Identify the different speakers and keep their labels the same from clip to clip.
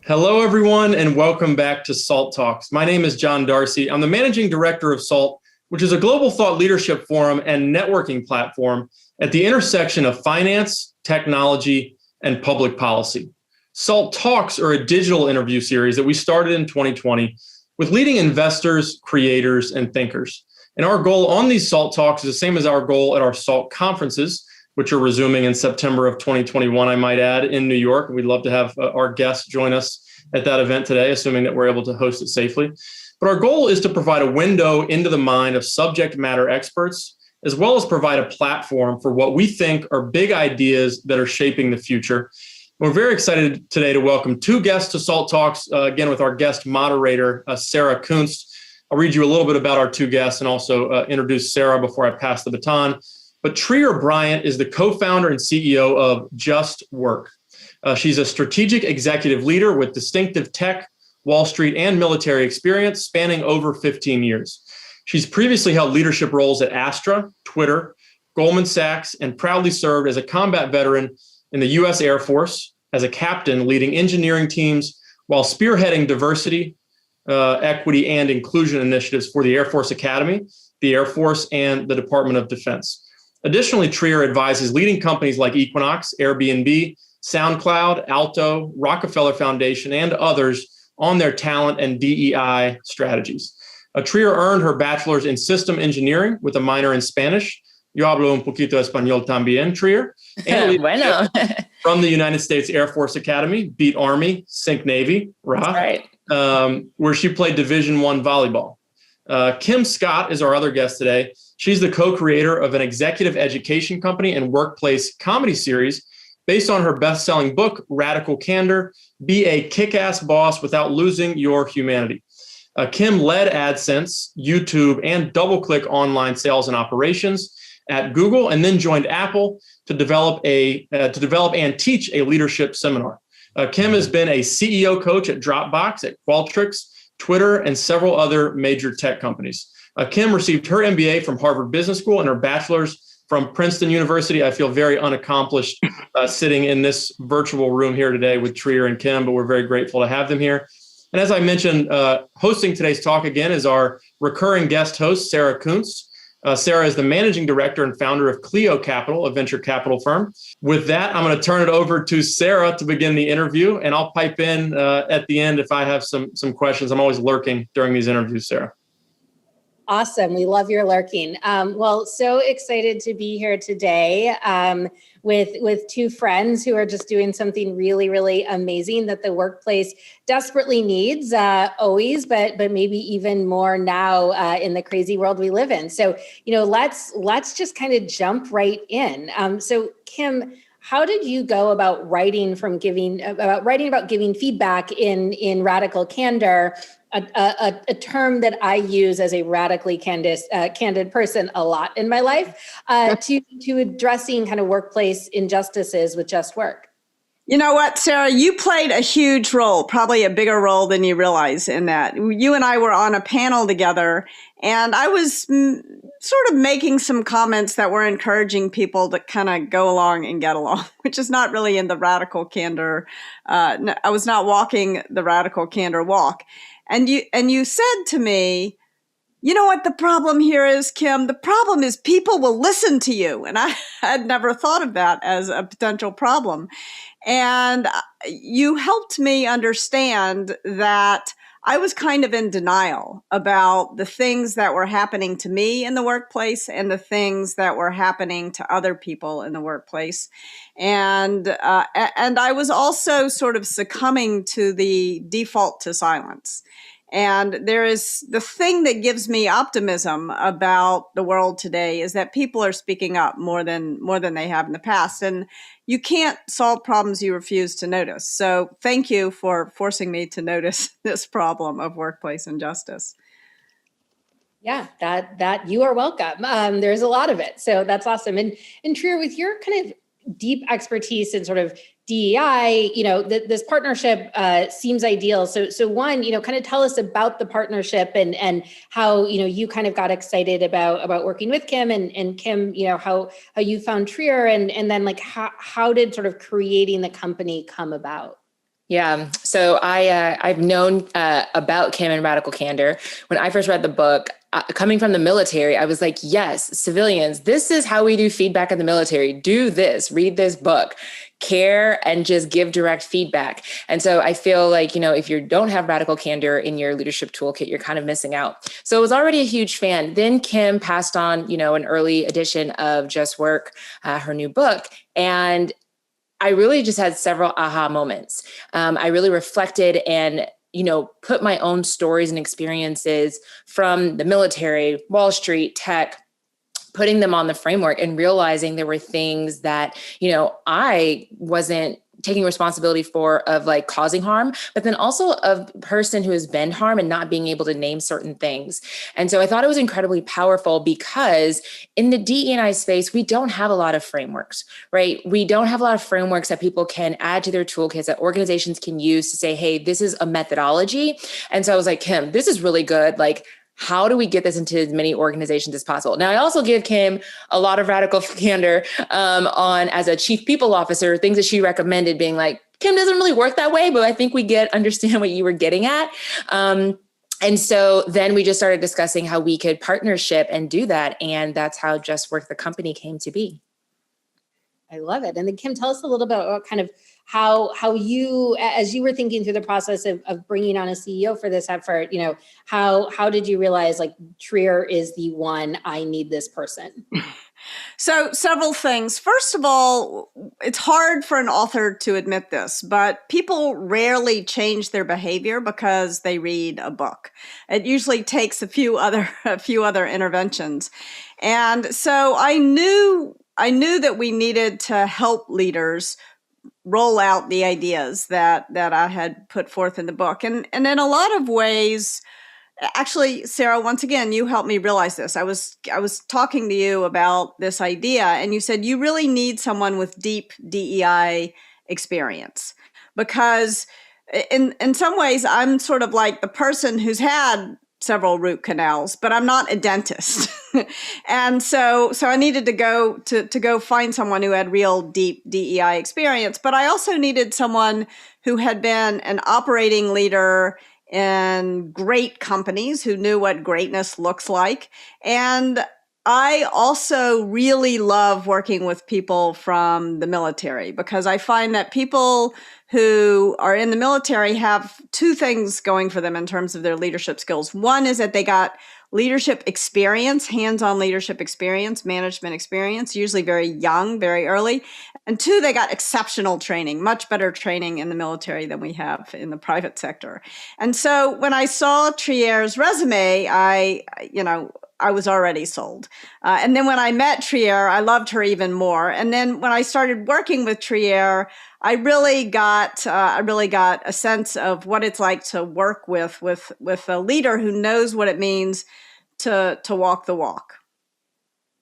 Speaker 1: Hello, everyone, and welcome back to SALT Talks. My name is John Darcy. I'm the managing director of SALT, which is a global thought leadership forum and networking platform at the intersection of finance, technology, and public policy. SALT Talks are a digital interview series that we started in 2020 with leading investors, creators, and thinkers. And our goal on these SALT Talks is the same as our goal at our SALT conferences, which are resuming in September of 2021, I might add, in New York. We'd love to have our guests join us at that event today, assuming that we're able to host it safely. But our goal is to provide a window into the mind of subject matter experts, as well as provide a platform for what we think are big ideas that are shaping the future. We're very excited today to welcome two guests to SALT Talks, again, with our guest moderator, Sarah Kunst. I'll read you a little bit about our two guests and also introduce Sarah before I pass the baton. But Trier Bryant is the co-founder and CEO of Just Work. She's a strategic executive leader with distinctive tech, Wall Street, and military experience spanning over 15 years. She's previously held leadership roles at Astra, Twitter, Goldman Sachs, and proudly served as a combat veteran in the U.S. Air Force, as a captain leading engineering teams while spearheading diversity, equity, and inclusion initiatives for the Air Force Academy, the Air Force, and the Department of Defense. Additionally, Trier advises leading companies like Equinox, Airbnb, SoundCloud, Alto, Rockefeller Foundation, and others on their talent and DEI strategies. Trier earned her bachelor's in system engineering with a minor in Spanish. Yo hablo un poquito español también, Trier. And
Speaker 2: bueno.
Speaker 1: From the United States Air Force Academy, beat Army, sink Navy,
Speaker 2: right.
Speaker 1: Where she played Division I volleyball. Kim Scott is our other guest today. She's the co-creator of an executive education company and workplace comedy series based on her best-selling book, Radical Candor, Be a Kick-Ass Boss Without Losing Your Humanity. Kim led AdSense, YouTube, and DoubleClick online sales and operations at Google, and then joined Apple to develop and teach a leadership seminar. Kim has been a CEO coach at Dropbox, at Qualtrics, Twitter, and several other major tech companies. Kim received her MBA from Harvard Business School and her bachelor's from Princeton University. I feel very unaccomplished sitting in this virtual room here today with Trier and Kim, but we're very grateful to have them here. And as I mentioned, hosting today's talk again is our recurring guest host, Sarah Kunst. Sarah is the managing director and founder of Clio Capital, a venture capital firm. With that, I'm going to turn it over to Sarah to begin the interview, and I'll pipe in at the end if I have some questions. I'm always lurking during these interviews, Sarah.
Speaker 2: Awesome. We love your lurking. Well, so excited to be here today with two friends who are just doing something really, really amazing that the workplace desperately needs always, but maybe even more now in the crazy world we live in. So, let's just kind of jump right in. So Kim, how did you go about writing about giving feedback in Radical Candor? A term that I use as a radically candid person a lot in my life, to addressing kind of workplace injustices with Just Work.
Speaker 3: You know what, Sarah, you played a huge role, probably a bigger role than you realize in that. You and I were on a panel together, and I was sort of making some comments that were encouraging people to kind of go along and get along, which is not really in the radical candor. I was not walking the radical candor walk. And you said to me, you know what the problem here is, Kim? The problem is people will listen to you. And I had never thought of that as a potential problem. And you helped me understand that I was kind of in denial about the things that were happening to me in the workplace and the things that were happening to other people in the workplace. And I was also sort of succumbing to the default to silence. And there is the thing that gives me optimism about the world today is that people are speaking up more than they have in the past. And you can't solve problems you refuse to notice. So thank you for forcing me to notice this problem of workplace injustice.
Speaker 2: Yeah, that you are welcome. There's a lot of it. So that's awesome. And Trier, with your kind of deep expertise in sort of DEI, this partnership seems ideal. So one, kind of tell us about the partnership and how, you kind of got excited about working with Kim and Kim, how you found Trier and then like how did sort of creating the company come about?
Speaker 4: Yeah. So I've known about Kim and Radical Candor. When I first read the book, coming from the military, I was like, yes, civilians, this is how we do feedback in the military. Do this, read this book, care, and just give direct feedback. And so I feel like, if you don't have Radical Candor in your leadership toolkit, you're kind of missing out. So I was already a huge fan. Then Kim passed on, an early edition of Just Work, her new book. And I really just had several aha moments. I really reflected and, put my own stories and experiences from the military, Wall Street, tech, putting them on the framework and realizing there were things that, I wasn't taking responsibility for, of like causing harm, but then also of person who has been harmed and not being able to name certain things. And so I thought it was incredibly powerful because in the DE&I space, we don't have a lot of frameworks, right? We don't have a lot of frameworks that people can add to their toolkits that organizations can use to say, hey, this is a methodology. And so I was like, Kim, this is really good. Like, how do we get this into as many organizations as possible? Now, I also give Kim a lot of Radical Candor on, as a chief people officer, things that she recommended, being like, Kim doesn't really work that way, but I think we understand what you were getting at. And so then we just started discussing how we could partnership and do that. And that's how Just Work, the company, came to be.
Speaker 2: I love it. And then Kim, tell us a little bit about kind of how you, as you were thinking through the process of bringing on a CEO for this effort, how did you realize like Trier is the one, I need this person?
Speaker 3: So several things. First of all, it's hard for an author to admit this, but people rarely change their behavior because they read a book. It usually takes a few other interventions. And so I knew that we needed to help leaders roll out the ideas that I had put forth in the book. And in a lot of ways, actually, Sarah, once again, you helped me realize this. I was talking to you about this idea, and you said you really need someone with deep DEI experience, because in some ways, I'm sort of like the person who's had several root canals, but I'm not a dentist. And so I needed to go find someone who had real deep DEI experience, but I also needed someone who had been an operating leader in great companies, who knew what greatness looks like. And I also really love working with people from the military, because I find that people who are in the military have two things going for them in terms of their leadership skills. One is that they got leadership experience, hands-on leadership experience, management experience, usually very young, very early. And two, they got exceptional training, much better training in the military than we have in the private sector. And so when I saw Trier's resume, I was already sold. And then when I met Trier, I loved her even more. And then when I started working with Trier, I really got a sense of what it's like to work with a leader who knows what it means to walk the walk.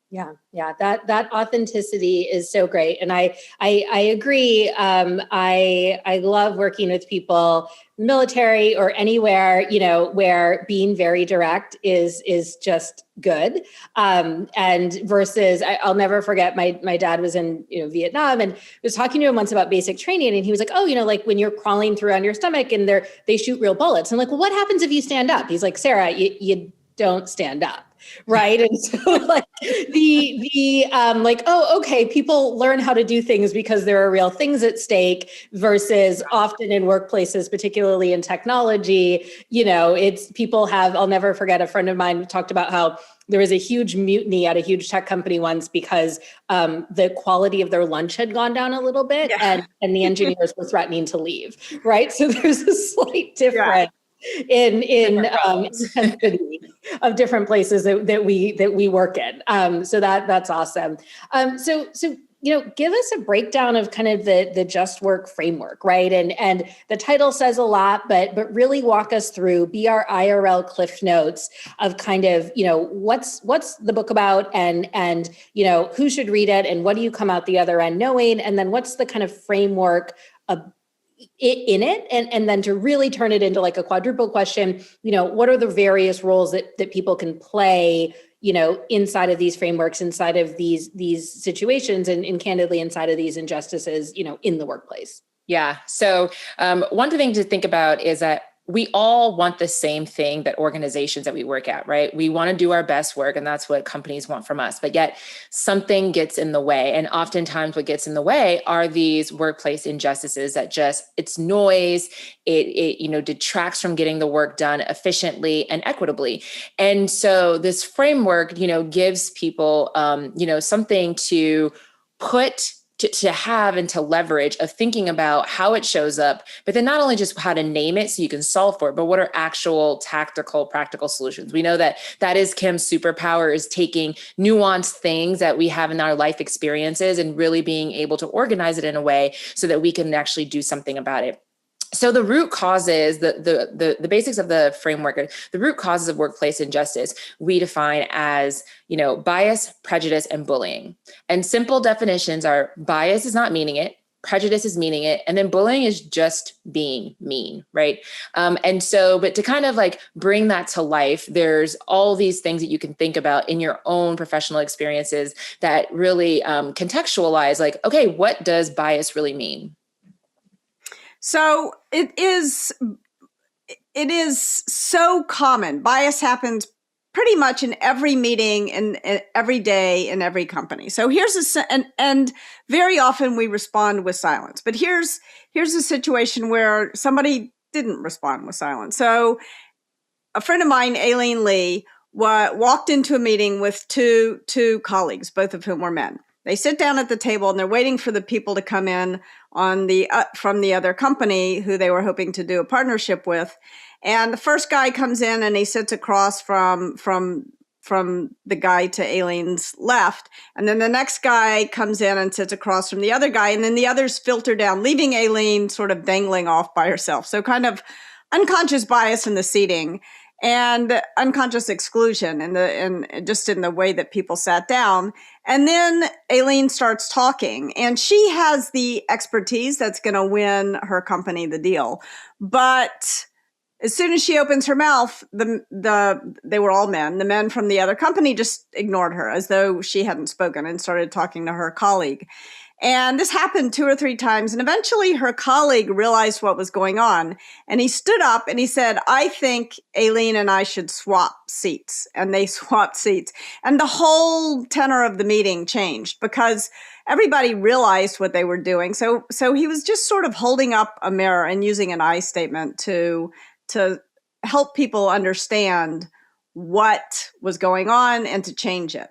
Speaker 2: Yeah. That authenticity is so great. And I agree. I love working with people, military or anywhere, where being very direct is just good. And versus, I'll never forget, my dad was in, Vietnam, and was talking to him once about basic training. And he was like, oh, like when you're crawling through on your stomach and they shoot real bullets. I'm like, well, what happens if you stand up? He's like, Sarah, you don't stand up. Right. And so like oh, okay, people learn how to do things because there are real things at stake, versus often in workplaces, particularly in technology, it's people I'll never forget, a friend of mine talked about how there was a huge mutiny at a huge tech company once because the quality of their lunch had gone down a little bit, and the engineers were threatening to leave. Right. So there's a slight difference. In intensity of different places that we work in. So that's awesome. So give us a breakdown of kind of the Just Work framework, right? And the title says a lot, but really walk us through, be our IRL cliff notes of kind of, what's the book about, and who should read it, and what do you come out the other end knowing, and then what's the kind of framework in it, and then to really turn it into like a quadruple question, what are the various roles that people can play, inside of these frameworks, inside of these situations, and candidly inside of these injustices, in the workplace.
Speaker 4: Yeah. So one thing to think about is that we all want the same thing that organizations that we work at, right? We want to do our best work, and that's what companies want from us. But yet something gets in the way. And oftentimes what gets in the way are these workplace injustices that it's noise. It detracts from getting the work done efficiently and equitably. And so this framework, gives people, something to put to have and to leverage of thinking about how it shows up, but then not only just how to name it so you can solve for it, but what are actual tactical, practical solutions. We know that is Kim's superpower, is taking nuanced things that we have in our life experiences and really being able to organize it in a way so that we can actually do something about it. So the root causes, the basics of the framework, the root causes of workplace injustice, we define as, bias, prejudice, and bullying. And simple definitions are: bias is not meaning it, prejudice is meaning it, and then bullying is just being mean, right? But to kind of like bring that to life, there's all these things that you can think about in your own professional experiences that really contextualize, like, okay, what does bias really mean?
Speaker 3: So it is so common. Bias happens pretty much in every meeting and every day in every company. So and very often we respond with silence. But here's a situation where somebody didn't respond with silence. So a friend of mine, Aileen Lee, walked into a meeting with two colleagues, both of whom were men. They sit down at the table and they're waiting for the people to come in from the other company who they were hoping to do a partnership with. And the first guy comes in and he sits across from the guy to Aileen's left. And then the next guy comes in and sits across from the other guy. And then the others filter down, leaving Aileen sort of dangling off by herself. So kind of unconscious bias in the seating and unconscious exclusion in just in the way that people sat down. And then Aileen starts talking, and she has the expertise that's going to win her company the deal. But as soon as she opens her mouth, they were all men. The men from the other company just ignored her as though she hadn't spoken and started talking to her colleague. And this happened 2 or 3 times. And eventually her colleague realized what was going on. And he stood up and he said, "I think Aileen and I should swap seats." And they swapped seats. And the whole tenor of the meeting changed because everybody realized what they were doing. So he was just sort of holding up a mirror and using an I statement to help people understand what was going on and to change it.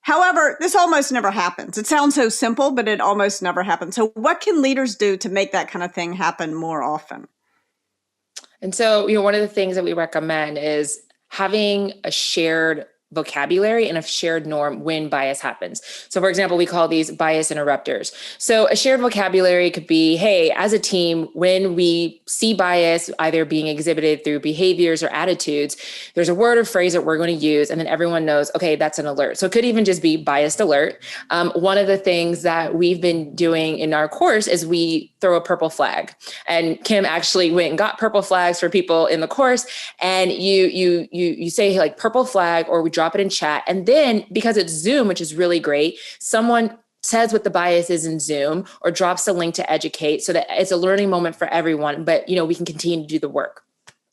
Speaker 3: However, this almost never happens. It sounds so simple, but it almost never happens. So what can leaders do to make that kind of thing happen more often?
Speaker 4: And so, one of the things that we recommend is having a shared vocabulary and a shared norm when bias happens. So for example, we call these bias interrupters. So a shared vocabulary could be, hey, as a team, when we see bias either being exhibited through behaviors or attitudes, there's a word or phrase that we're going to use, and then everyone knows, okay, that's an alert. So it could even just be biased alert. One of the things that we've been doing in our course is we throw a purple flag. And Kim actually went and got purple flags for people in the course. And you say like purple flag, or we drop it in chat. And then because it's Zoom, which is really great, someone says what the bias is in Zoom or drops a link to educate so that it's a learning moment for everyone, but we can continue to do the work.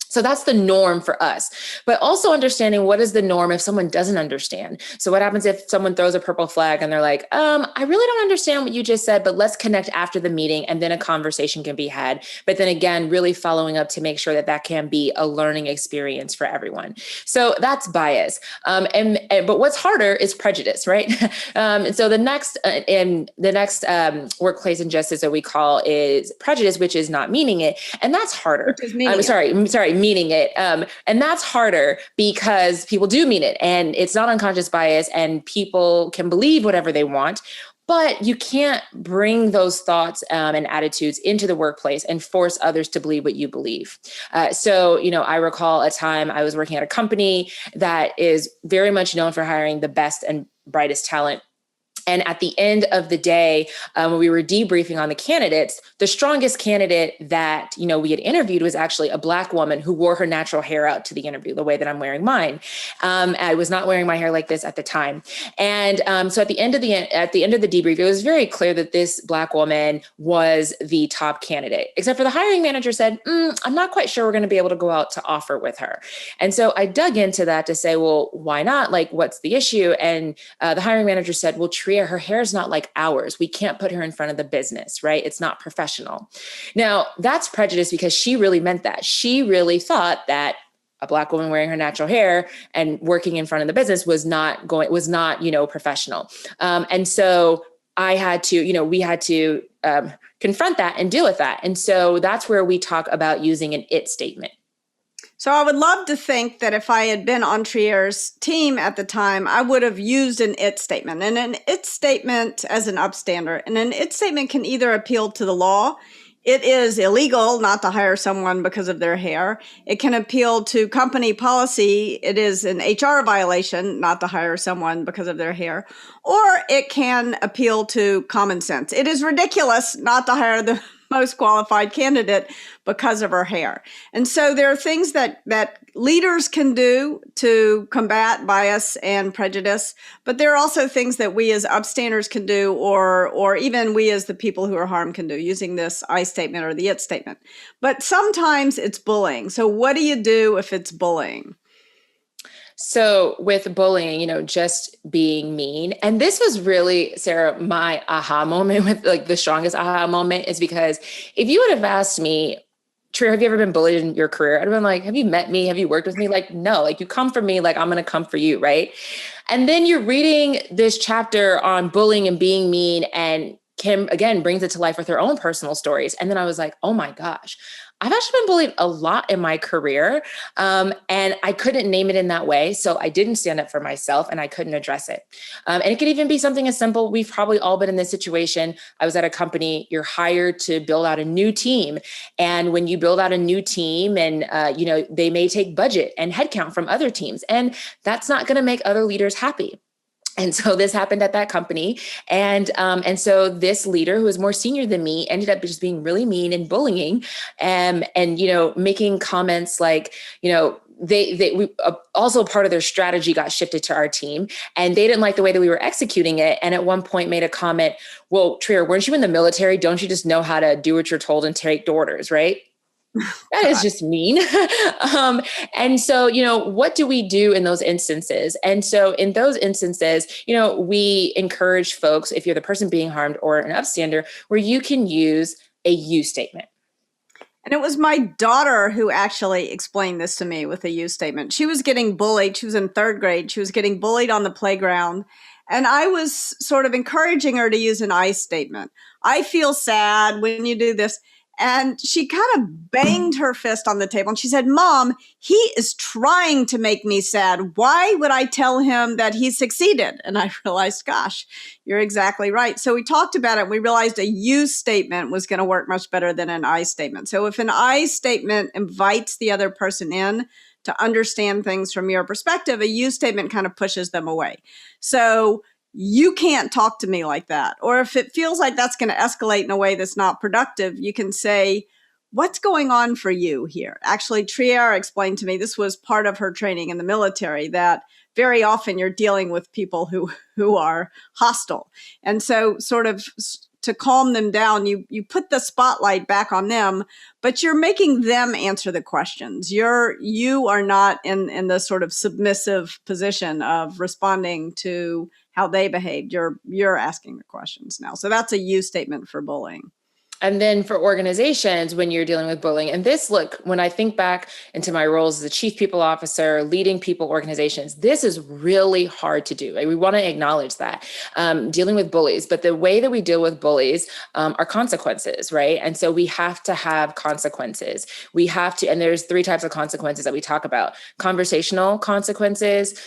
Speaker 4: So that's the norm for us, but also understanding what is the norm if someone doesn't understand. So what happens if someone throws a purple flag and they're like, I really don't understand what you just said, but let's connect after the meeting, and then a conversation can be had. But then again, really following up to make sure that that can be a learning experience for everyone. So that's bias. But what's harder is prejudice, right? And so the next workplace injustice that we call is prejudice, which is not meaning it. And that's harder. Meaning it. And that's harder because people do mean it, and it's not unconscious bias, and people can believe whatever they want, but you can't bring those thoughts and attitudes into the workplace and force others to believe what you believe. So I recall a time I was working at a company that is very much known for hiring the best and brightest talent. And at the end of the day, when we were debriefing on the candidates, the strongest candidate that, we had interviewed was actually a Black woman who wore her natural hair out to the interview, the way that I'm wearing mine. I was not wearing my hair like this at the time. And so at the end of the debrief, it was very clear that this Black woman was the top candidate, except for the hiring manager said, I'm not quite sure we're going to be able to go out to offer with her. And so I dug into that to say, well, why not? Like, what's the issue? And the hiring manager said, well, Trier, her hair is not like ours. We can't put her in front of the business, right? It's not professional. Now, that's prejudice because she really meant that. She really thought that a Black woman wearing her natural hair and working in front of the business was not, professional. And so we had to confront that and deal with that. And so that's where we talk about using an it statement.
Speaker 3: So I would love to think that if I had been on Trier's team at the time, I would have used an it statement. And an it statement as an upstander, and an it statement can either appeal to the law. It is illegal not to hire someone because of their hair. It can appeal to company policy. It is an HR violation not to hire someone because of their hair. Or it can appeal to common sense. It is ridiculous not to hire the most qualified candidate because of her hair. And so there are things that leaders can do to combat bias and prejudice, but there are also things that we as upstanders can do, or even we as the people who are harmed can do, using this I statement or the it statement. But sometimes it's bullying. So what do you do if it's bullying?
Speaker 4: So with bullying, just being mean. And this was really, Sarah, my aha moment with the strongest aha moment is because if you would have asked me, Trier, have you ever been bullied in your career? I'd have been like, have you met me? Have you worked with me? No, you come for me, I'm going to come for you. Right. And then you're reading this chapter on bullying and being mean, and Kim again brings it to life with her own personal stories. And then I was like, oh my gosh, I've actually been bullied a lot in my career. And I couldn't name it in that way. So I didn't stand up for myself and I couldn't address it. And it could even be something as simple. We've probably all been in this situation. I was at a company, you're hired to build out a new team. And when you build out a new team and, they may take budget and headcount from other teams, and that's not going to make other leaders happy. And so this happened at that company. And so this leader who was more senior than me ended up just being really mean and bullying, and making comments like, we also part of their strategy got shifted to our team, and they didn't like the way that we were executing it. And at one point made a comment, well, Trier, weren't you in the military? Don't you just know how to do what you're told and take orders, right? That is just mean. And so, what do we do in those instances? And so in those instances, we encourage folks, if you're the person being harmed or an upstander, where you can use a you statement.
Speaker 3: And it was my daughter who actually explained this to me with a you statement. She was getting bullied. She was in 3rd grade. She was getting bullied on the playground. And I was sort of encouraging her to use an I statement. I feel sad when you do this. And she kind of banged her fist on the table and she said, Mom, he is trying to make me sad. Why would I tell him that he succeeded? And I realized, gosh, you're exactly right. So we talked about it. We realized a you statement was going to work much better than an I statement. So if an I statement invites the other person in to understand things from your perspective, a you statement kind of pushes them away. So you can't talk to me like that. Or if it feels like that's going to escalate in a way that's not productive, you can say, what's going on for you here? Actually, Trier explained to me, this was part of her training in the military, that very often you're dealing with people who are hostile. And so sort of to calm them down, you put the spotlight back on them, but you're making them answer the questions. You are not in the sort of submissive position of responding to how they behaved. You're asking the questions now. So that's a you statement for bullying.
Speaker 4: And then for organizations, when you're dealing with bullying, and this, look, when I think back into my roles as a chief people officer, leading people organizations, this is really hard to do. We want to acknowledge that, dealing with bullies, but the way that we deal with bullies are consequences, right? And so we have to have consequences. We have to, and there's 3 types of consequences that we talk about: conversational consequences,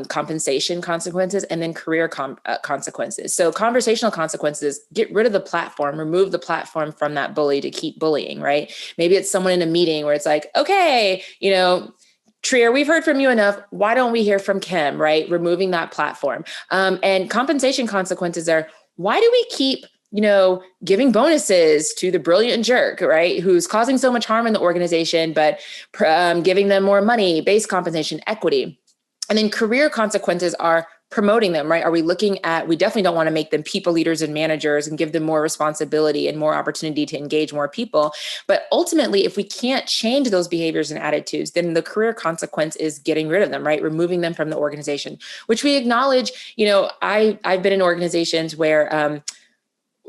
Speaker 4: compensation consequences, and then career consequences. So conversational consequences, get rid of the platform, remove the platform from that bully to keep bullying, right? Maybe it's someone in a meeting where it's like, okay, Trier, we've heard from you enough. Why don't we hear from Kim, right? Removing that platform. And compensation consequences are, why do we keep, giving bonuses to the brilliant jerk, right? Who's causing so much harm in the organization, but giving them more money, base compensation, equity. And then career consequences are promoting them, right? Are we looking at, we definitely don't want to make them people leaders and managers and give them more responsibility and more opportunity to engage more people. But ultimately, if we can't change those behaviors and attitudes, then the career consequence is getting rid of them, right? Removing them from the organization, which we acknowledge. I've been in organizations where,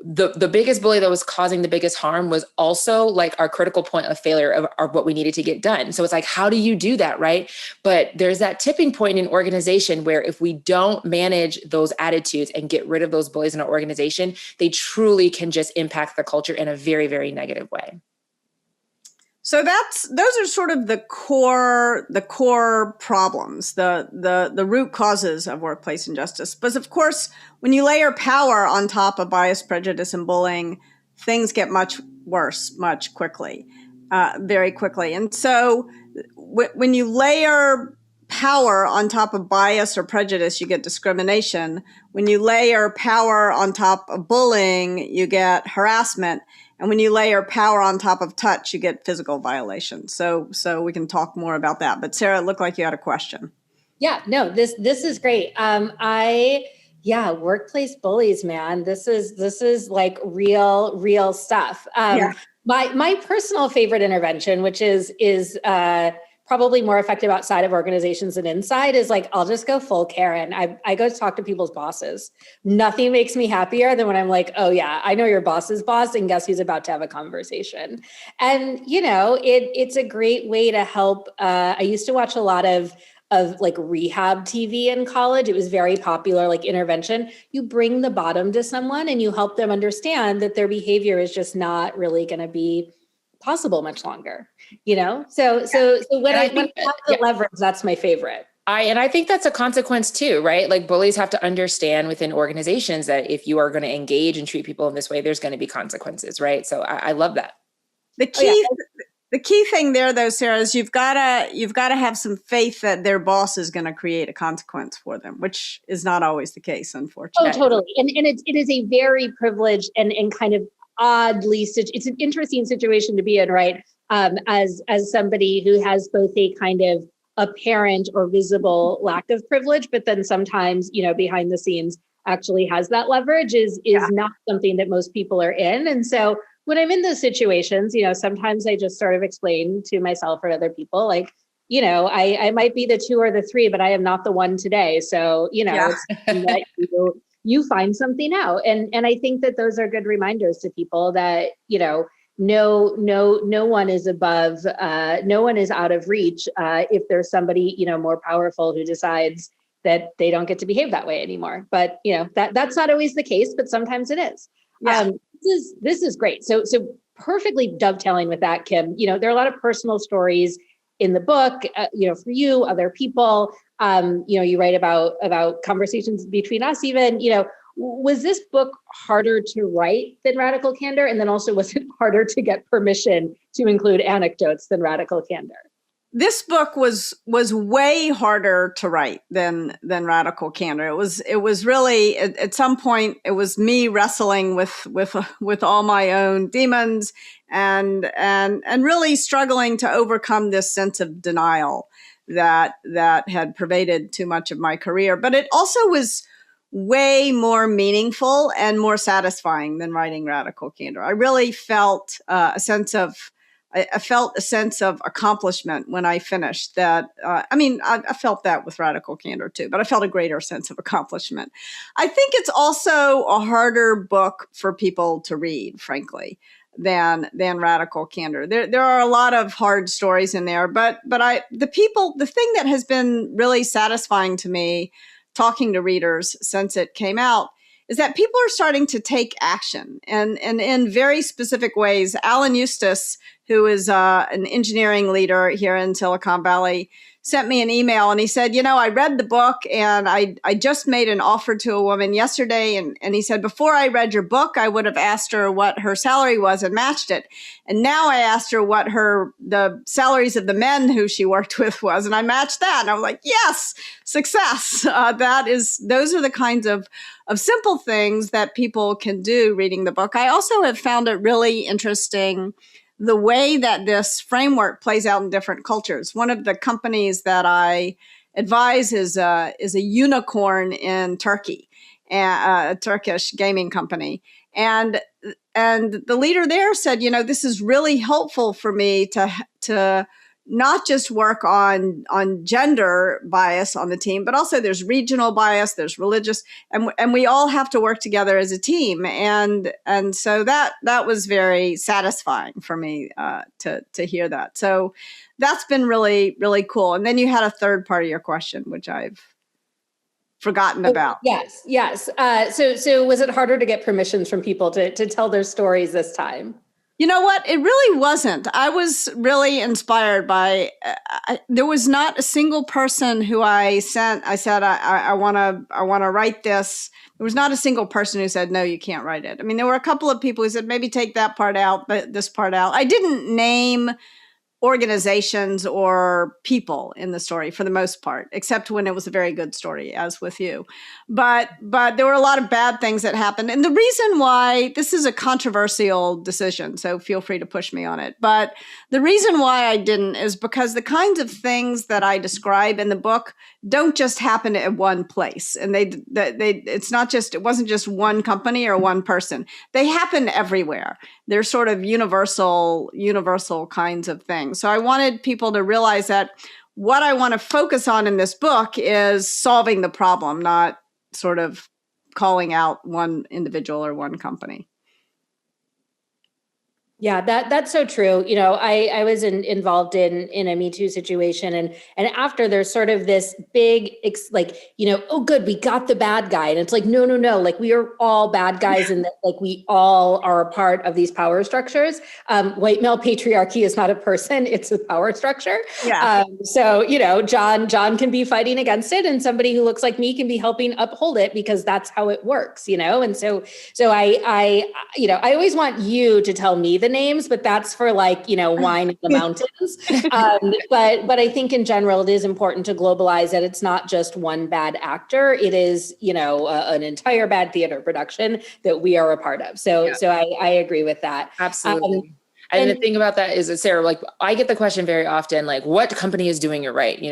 Speaker 4: the biggest bully that was causing the biggest harm was also like our critical point of failure of what we needed to get done. So it's like, how do you do that, right? But there's that tipping point in an organization where if we don't manage those attitudes and get rid of those bullies in our organization, they truly can just impact the culture in a very, very negative way.
Speaker 3: So those are sort of the core problems, the root causes of workplace injustice. But of course, when you layer power on top of bias, prejudice, and bullying, things get much worse, very quickly. And so when you layer power on top of bias or prejudice, you get discrimination. When you layer power on top of bullying, you get harassment. And when you layer power on top of touch, you get physical violations. So we can talk more about that. But Sarah, it looked like you had a question.
Speaker 2: Yeah, no, this is great. Workplace bullies, man. This is like real stuff. My personal favorite intervention, which is probably more effective outside of organizations than inside, is like, I'll just go full Karen. I go talk to people's bosses. Nothing makes me happier than when I'm like, oh yeah, I know your boss's boss, and guess who's about to have a conversation. And it's a great way to help. I used to watch a lot of like rehab TV in college. It was very popular, like intervention. You bring the bottom to someone and you help them understand that their behavior is just not really going to be possible much longer, So when I have the leverage, that's my favorite.
Speaker 4: I think that's a consequence too, right? Like bullies have to understand within organizations that if you are going to engage and treat people in this way, there's going to be consequences, right? So I love that.
Speaker 3: The key thing there, though, Sarah, is you've got to have some faith that their boss is going to create a consequence for them, which is not always the case, unfortunately.
Speaker 2: Oh, totally. And it is a very privileged and kind of oddly, it's an interesting situation to be in, right? As somebody who has both a kind of apparent or visible lack of privilege, but then sometimes, behind the scenes actually has that leverage is not something that most people are in. And so when I'm in those situations, sometimes I just sort of explain to myself or other people, like, I might be the 2 or the 3, but I am not the 1 today. So, it's that you find something out. And I think that those are good reminders to people that, no one is above, no one is out of reach if there's somebody, more powerful who decides that they don't get to behave that way anymore. But, that's not always the case, but sometimes it is. Yeah. This is great. So perfectly dovetailing with that, Kim, there are a lot of personal stories in the book, for you, other people. You write about conversations between us even, was this book harder to write than Radical Candor? And then also, was it harder to get permission to include anecdotes than Radical Candor?
Speaker 3: This book was way harder to write than Radical Candor. It was really at some point it was me wrestling with all my own demons and really struggling to overcome this sense of denial that had pervaded too much of my career. But it also was way more meaningful and more satisfying than writing Radical Candor. I really felt a sense of accomplishment when I finished that. I felt that with Radical Candor too, but I felt a greater sense of accomplishment. I think it's also a harder book for people to read, frankly, than Radical Candor. There are a lot of hard stories in there, but the thing that has been really satisfying to me talking to readers since it came out is that people are starting to take action and in very specific ways. Alan Eustace, who is an engineering leader here in Silicon Valley, sent me an email and he said, I read the book and I just made an offer to a woman yesterday. And he said, before I read your book, I would have asked her what her salary was and matched it. And now I asked her what the salaries of the men who she worked with was. And I matched that. And I was like, yes, success. Those are the kinds of simple things that people can do reading the book. I also have found it really interesting the way that this framework plays out in different cultures. One of the companies that I advise is a unicorn in Turkey, a Turkish gaming company. And the leader there said, this is really helpful for me to not just work on gender bias on the team, but also there's regional bias, there's religious, and we all have to work together as a team. And so that was very satisfying for me to hear that. So that's been really, really cool. And then you had a third part of your question, which I've forgotten about.
Speaker 2: Yes. So was it harder to get permissions from people to tell their stories this time?
Speaker 3: You know what? It really wasn't. I was really inspired by, there was not a single person who I said, I want to write this. There was not a single person who said, no, you can't write it. I mean, there were a couple of people who said, maybe take that part out, but this part out. I didn't name organizations or people in the story for the most part, except when it was a very good story, as with you. But there were a lot of bad things that happened. And the reason why, this is a controversial decision, so feel free to push me on it. But the reason why I didn't is because the kinds of things that I describe in the book don't just happen at one place. And it wasn't just one company or one person. They happen everywhere. They're sort of universal kinds of things. So I wanted people to realize that what I want to focus on in this book is solving the problem, not sort of calling out one individual or one company.
Speaker 2: Yeah, that's so true. I was involved in a Me Too situation, and after there's sort of this big, oh, good, we got the bad guy, and it's like, no, like we are all bad guys, and like we all are a part of these power structures. White male patriarchy is not a person; it's a power structure.
Speaker 3: Yeah.
Speaker 2: So John can be fighting against it, and somebody who looks like me can be helping uphold it because that's how it works. And so I always want you to tell me the names, but that's for wine in the mountains. But I think in general, it is important to globalize that it's not just one bad actor. It is, an entire bad theater production that we are a part of. So I agree with that.
Speaker 4: Absolutely. And the thing about that is that, Sarah, I get the question very often, what company is doing it right?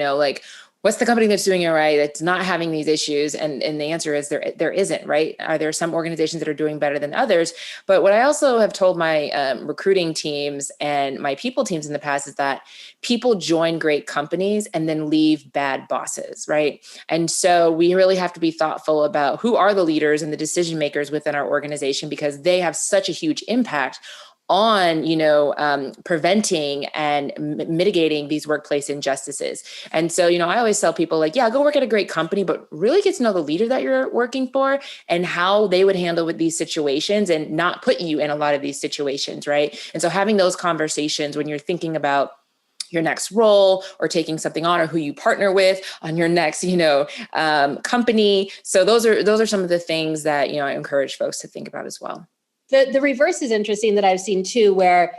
Speaker 4: What's the company that's doing it right, that's not having these issues? And the answer is there isn't, right? Are there some organizations that are doing better than others? But what I also have told my recruiting teams and my people teams in the past is that people join great companies and then leave bad bosses, right? And so we really have to be thoughtful about who are the leaders and the decision makers within our organization, because they have such a huge impact on, preventing and mitigating these workplace injustices. And so, I always tell people go work at a great company, but really get to know the leader that you're working for and how they would handle with these situations and not put you in a lot of these situations, right? And so having those conversations when you're thinking about your next role or taking something on, or who you partner with on your next, company. So those are some of the things that, I encourage folks to think about as well.
Speaker 2: The reverse is interesting that I've seen too, where,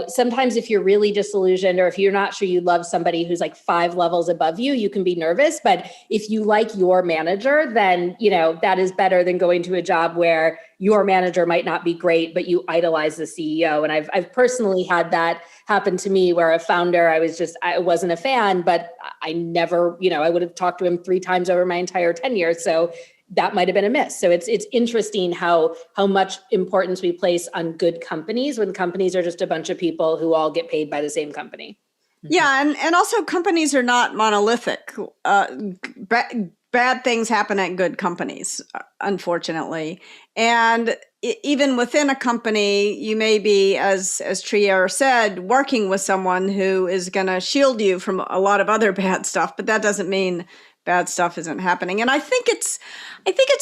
Speaker 2: sometimes if you're really disillusioned or if you're not sure you love somebody who's 5 levels above you, you can be nervous. But if you like your manager, then, that is better than going to a job where your manager might not be great, but you idolize the CEO. And I've personally had that happen to me where a founder, I wasn't a fan, but I never, I would have talked to him 3 times over my entire tenure. So that might have been a miss. So it's interesting how much importance we place on good companies when companies are just a bunch of people who all get paid by the same company.
Speaker 3: Yeah, and also companies are not monolithic. Bad things happen at good companies, unfortunately. And even within a company, you may be, as Trier said, working with someone who is going to shield you from a lot of other bad stuff, but that doesn't mean bad stuff isn't happening. And I think it's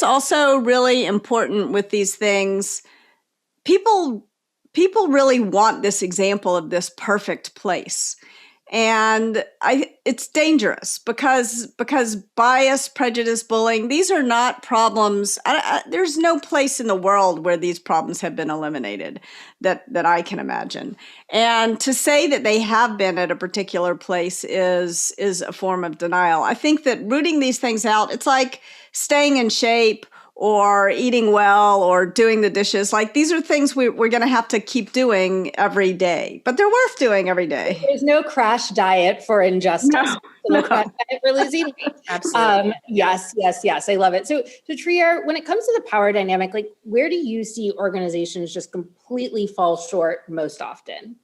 Speaker 3: also really important with these things. People people really want this example of this perfect place. And it's dangerous because bias, prejudice, bullying, these are not problems. There's no place in the world where these problems have been eliminated that I can imagine. And to say that they have been at a particular place is a form of denial. I think that rooting these things out, it's like staying in shape or eating well or doing the dishes. Like, these are things we're going to have to keep doing every day, but they're worth doing every day.
Speaker 2: There's no crash diet for injustice. No crash diet for losing weight.
Speaker 4: Absolutely.
Speaker 2: Yes. I love it. So Trier, when it comes to the power dynamic, like, where do you see organizations just completely fall short most often?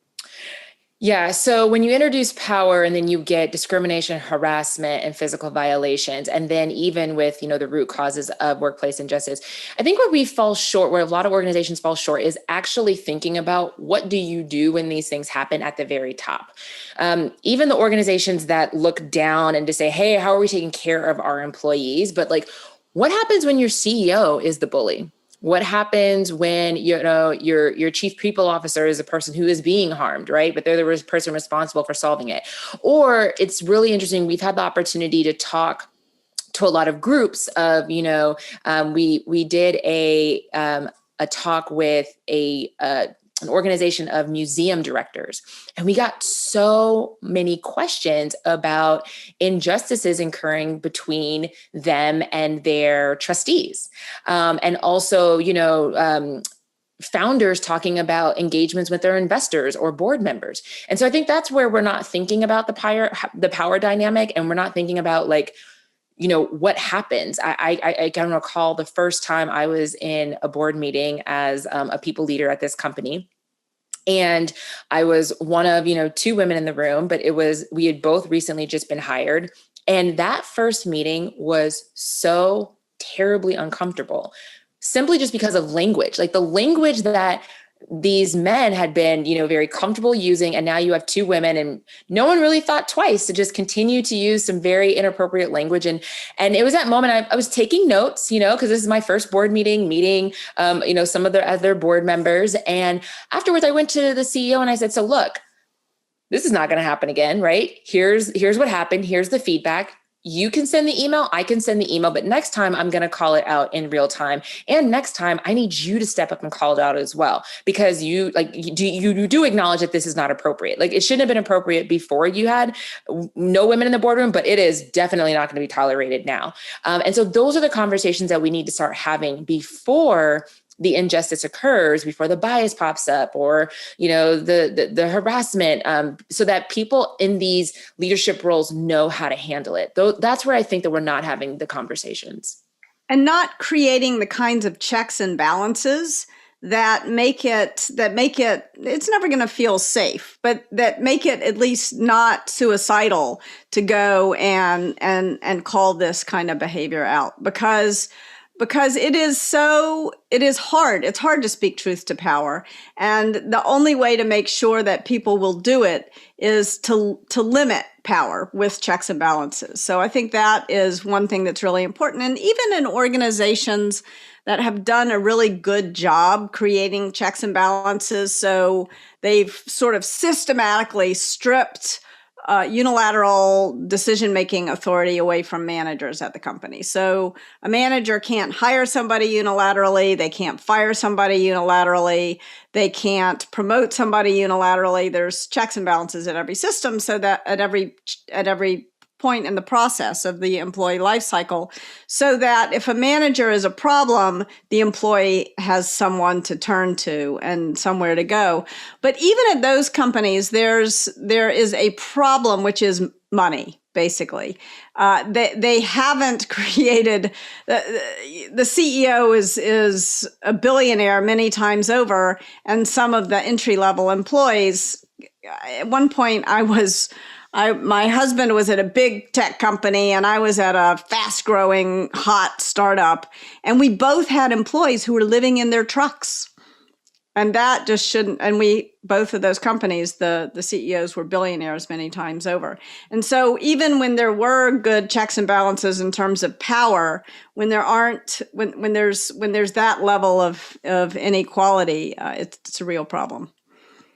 Speaker 4: Yeah. So when you introduce power and then you get discrimination, harassment, and physical violations, and then even with, the root causes of workplace injustice, I think where we fall short, where a lot of organizations fall short, is actually thinking about what do you do when these things happen at the very top. Even the organizations that look down and to say, hey, how are we taking care of our employees? But like, what happens when your CEO is the bully? What happens when, your chief people officer is a person who is being harmed, right? But they're the person responsible for solving it. Or it's really interesting. We've had the opportunity to talk to a lot of groups of, we did a talk with an organization of museum directors. And we got so many questions about injustices occurring between them and their trustees. And also, founders talking about engagements with their investors or board members. And so I think that's where we're not thinking about the power dynamic, and we're not thinking about what happens. I can recall the first time I was in a board meeting as a people leader at this company. And I was one of, two women in the room, but we had both recently just been hired. And that first meeting was so terribly uncomfortable, simply just because of language, like the language that these men had been, very comfortable using. And now you have two women, and no one really thought twice to just continue to use some very inappropriate language. And it was that moment I was taking notes, because this is my first board meeting, some of their other board members. And afterwards I went to the CEO and I said, so look, this is not going to happen again, right? Here's what happened. Here's the feedback. You can send the email, I can send the email, but next time I'm going to call it out in real time. And next time I need you to step up and call it out as well, because you do acknowledge that this is not appropriate. Like, it shouldn't have been appropriate before you had no women in the boardroom, but it is definitely not going to be tolerated now. And so those are the conversations that we need to start having before the injustice occurs, before the bias pops up, or, the harassment, so that people in these leadership roles know how to handle it. Though that's where I think that we're not having the conversations.
Speaker 3: And not creating the kinds of checks and balances that make it, it's never going to feel safe, but that make it at least not suicidal to go and call this kind of behavior out, because it is hard. It's hard to speak truth to power. And the only way to make sure that people will do it is to limit power with checks and balances. So I think that is one thing that's really important. And even in organizations that have done a really good job creating checks and balances, so they've sort of systematically stripped unilateral decision-making authority away from managers at the company. So a manager can't hire somebody unilaterally. They can't fire somebody unilaterally. They can't promote somebody unilaterally. There's checks and balances at every system, so that at every point in the process of the employee life cycle, so that if a manager is a problem, the employee has someone to turn to and somewhere to go. But even at those companies, there is a problem, which is money, basically. They haven't created, the CEO is a billionaire many times over, and some of the entry-level employees, at one point my husband was at a big tech company and I was at a fast-growing, hot startup. And we both had employees who were living in their trucks. And that just shouldn't, and both of those companies, the CEOs were billionaires many times over. And so even when there were good checks and balances in terms of power, when there's that level of inequality, it's a real problem.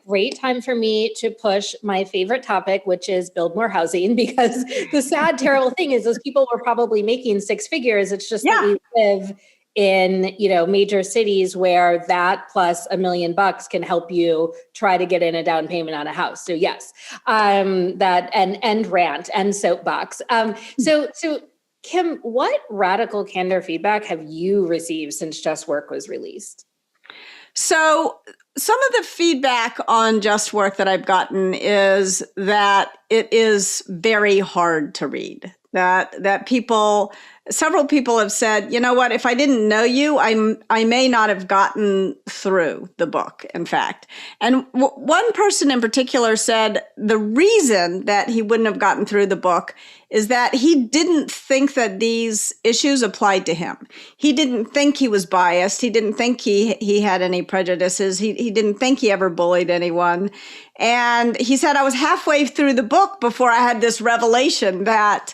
Speaker 2: Great time for me to push my favorite topic, which is build more housing, because the sad, terrible thing is those people were probably making six figures. It's just that we live in, major cities where that plus $1 million can help you try to get in a down payment on a house. So yes, that and rant and soapbox. So Kim, what radical candor feedback have you received since Just Work was released?
Speaker 3: So some of the feedback on Just Work that I've gotten is that it is very hard to read. That several people have said, you know what, if I didn't know you, I may not have gotten through the book, in fact. And one person in particular said the reason that he wouldn't have gotten through the book is that he didn't think that these issues applied to him. He didn't think he was biased. He didn't think he had any prejudices. He didn't think he ever bullied anyone. And he said, I was halfway through the book before I had this revelation that,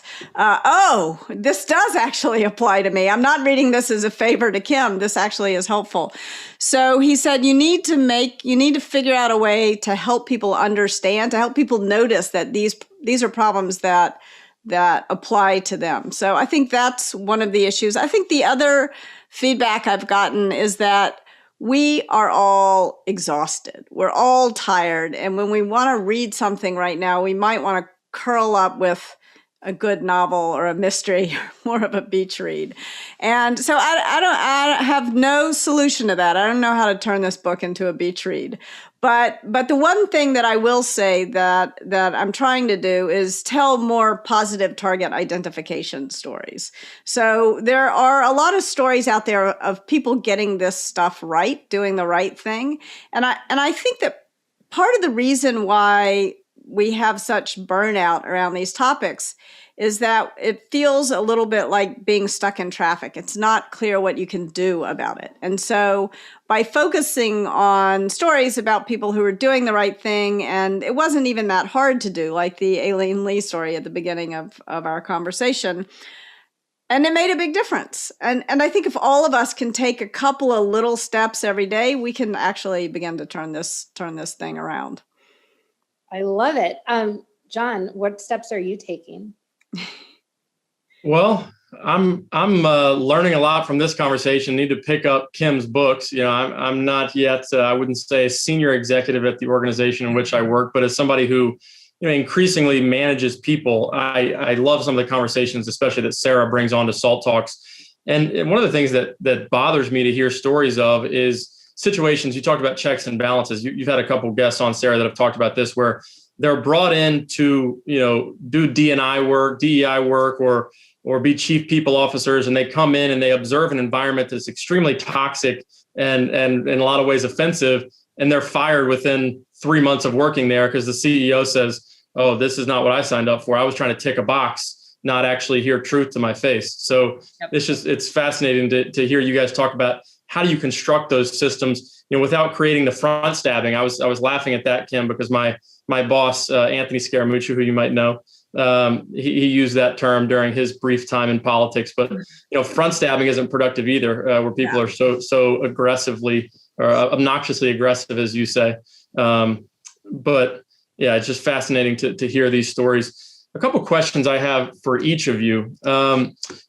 Speaker 3: this does actually apply to me. I'm not reading this as a favor to Kim. This actually is helpful. So he said, you need to figure out a way to help people understand, to help people notice that these are problems that apply to them. So I think that's one of the issues. I think the other feedback I've gotten is that we are all exhausted. We're all tired. And when we want to read something right now, we might want to curl up with a good novel or a mystery, more of a beach read. And so I have no solution to that. I don't know how to turn this book into a beach read. But the one thing that I will say that I'm trying to do is tell more positive target identification stories. So there are a lot of stories out there of people getting this stuff right, doing the right thing. And I think that part of the reason why we have such burnout around these topics is that it feels a little bit like being stuck in traffic. It's not clear what you can do about it. And so by focusing on stories about people who are doing the right thing, and it wasn't even that hard to do, like the Aileen Lee story at the beginning of our conversation, and it made a big difference. And I think if all of us can take a couple of little steps every day, we can actually begin to turn this thing around.
Speaker 2: I love it. John, what steps are you taking?
Speaker 1: Well, I'm learning a lot from this conversation. Need to pick up Kim's books. I'm not yet, I wouldn't say a senior executive at the organization in which I work, but as somebody who, increasingly manages people, I love some of the conversations, especially that Sarah brings on to Salt Talks. And one of the things that bothers me to hear stories of is situations. You talked about checks and balances. You've had a couple guests on, Sarah, that have talked about this, where they're brought in to, do DEI work or be chief people officers. And they come in and they observe an environment that's extremely toxic and in a lot of ways offensive. And they're fired within 3 months of working there because the CEO says, oh, this is not what I signed up for. I was trying to tick a box, not actually hear truth to my face. So it's fascinating to hear you guys talk about how do you construct those systems, without creating the front stabbing. I was laughing at that, Kim, because my boss, Anthony Scaramucci, who you might know, he used that term during his brief time in politics. But front stabbing isn't productive either, where people are so aggressively or obnoxiously aggressive, as you say. But yeah, it's just fascinating to hear these stories. A couple questions I have for each of you.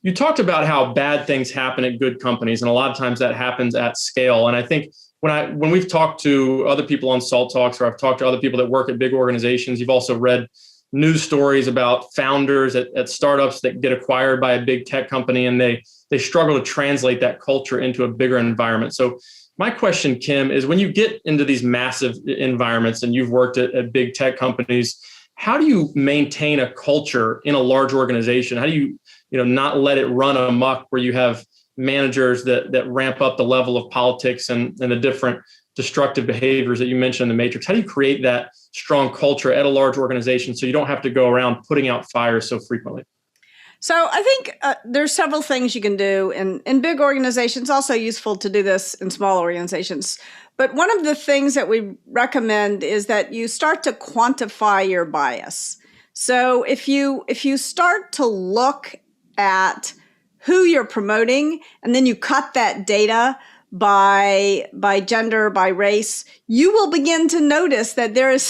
Speaker 1: You talked about how bad things happen at good companies, and a lot of times that happens at scale. And I think when we've talked to other people on Salt Talks, or I've talked to other people that work at big organizations, you've also read news stories about founders at startups that get acquired by a big tech company, and they struggle to translate that culture into a bigger environment. So my question, Kim, is when you get into these massive environments and you've worked at big tech companies, how do you maintain a culture in a large organization? How do you, not let it run amok where you have managers that ramp up the level of politics and the different destructive behaviors that you mentioned in the Matrix? How do you create that strong culture at a large organization so you don't have to go around putting out fires so frequently?
Speaker 3: So I think there's several things you can do in big organizations, also useful to do this in small organizations. But one of the things that we recommend is that you start to quantify your bias. So if you start to look at who you're promoting and then you cut that data by gender, by race, you will begin to notice that there's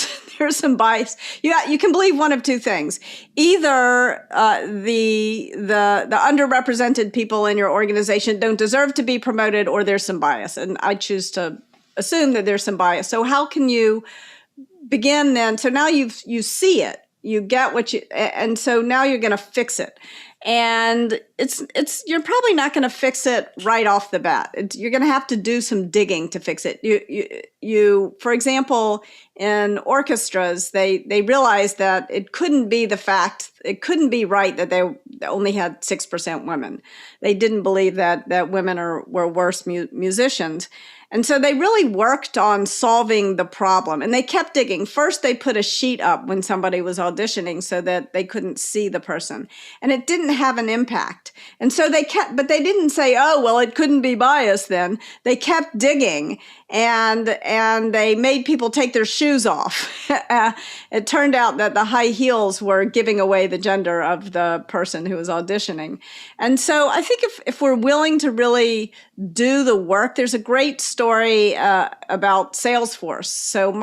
Speaker 3: some bias. You can believe one of two things. Either the underrepresented people in your organization don't deserve to be promoted, or there's some bias. And I choose to assume that there's some bias. So how can you begin then? So now you see it, you get what you, and so now you're going to fix it. And you're probably not going to fix it right off the bat. You're going to have to do some digging to fix it. You for example, in orchestras, they realized that it couldn't be right that they only had 6% women. They didn't believe that women were worse musicians. And so they really worked on solving the problem, and they kept digging. First, they put a sheet up when somebody was auditioning so that they couldn't see the person, and it didn't have an impact. And so but they didn't say, oh, well, it couldn't be biased then. They kept digging, and they made people take their shoes off. It turned out that the high heels were giving away the gender of the person who was auditioning. And so I think if we're willing to really do the work, there's a great story about Salesforce. So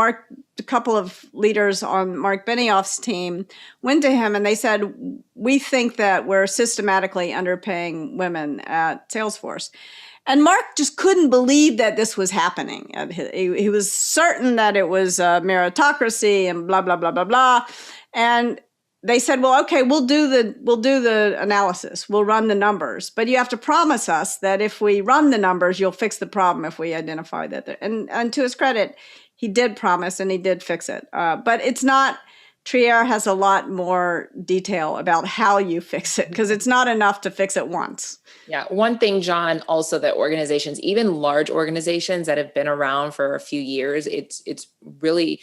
Speaker 3: a couple of leaders on Mark Benioff's team went to him and they said, we think that we're systematically underpaying women at Salesforce. And Mark just couldn't believe that this was happening. He was certain that it was a meritocracy and blah, blah, blah, blah, blah. And they said, well, okay, we'll do the analysis. We'll run the numbers. But you have to promise us that if we run the numbers, you'll fix the problem if we identify that. And to his credit, he did promise and he did fix it. But it's not, Trier has a lot more detail about how you fix it, because it's not enough to fix it once.
Speaker 4: Yeah. One thing, John, also that organizations, even large organizations that have been around for a few years, it's really